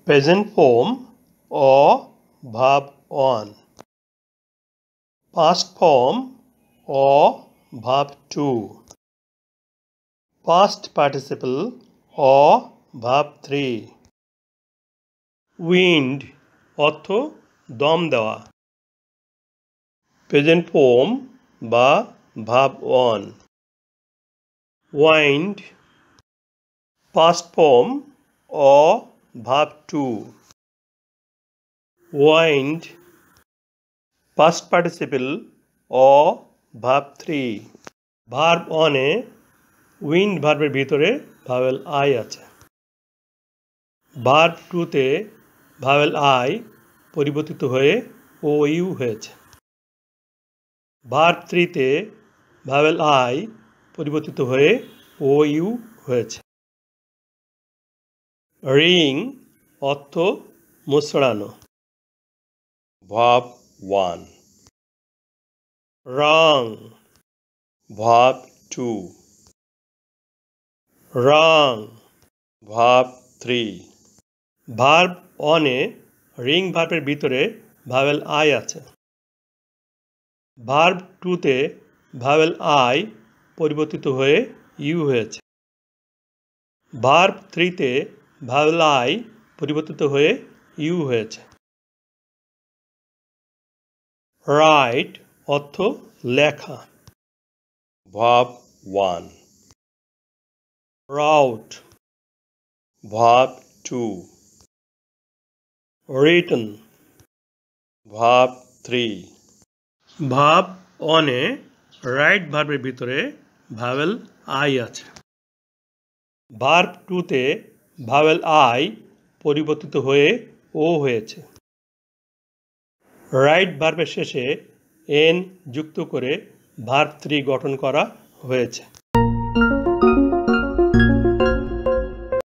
Present form or verb 1. Past form or verb 2. Past participle or verb 3. Wind অর্থ দম দেওয়া। Present form বা verb 1. Wind past form or verb 2. Wind past participle or verb 3. Verb 1 A wind ভার্বের ভিতরে vowel I আছে। Verb 2 তে vowel I পরিবর্তিত হয়ে ও ইউ হয়েছে। ভার্ব 3 তে ভাওয়েল আই পরিবর্তিত হয়ে ও ইউ হয়েছে। রিং অর্থ মোচড়ানো। ভার্ব 1. রং ভার্ব 2. রং ভার্ব 3. ভার্ব 1 এ রিং ভার্বের ভিতরে ভাওয়েল আই আছে। ভার্ব 2 তে ভাওয়েল আই পরিবর্তিত হয়ে ইউ হয়েছে। ভার্ব 3 তে ভাওয়েল আই পরিবর্তিত হয়ে ইউ হয়েছে। রাইট অর্থ লেখা। Verb 1. Route verb 2. Written verb 3. Verb 1 এ রাইট ভার্বের ভিতরে ভাওয়েল আই আছে। ভার্ব 2 তে ভাওয়েল আই পরিবর্তিত হয়ে ও হয়েছে। রাইট ভার্বের শেষে এন যুক্ত করে ভার্ব 3 গঠন করা হয়েছে।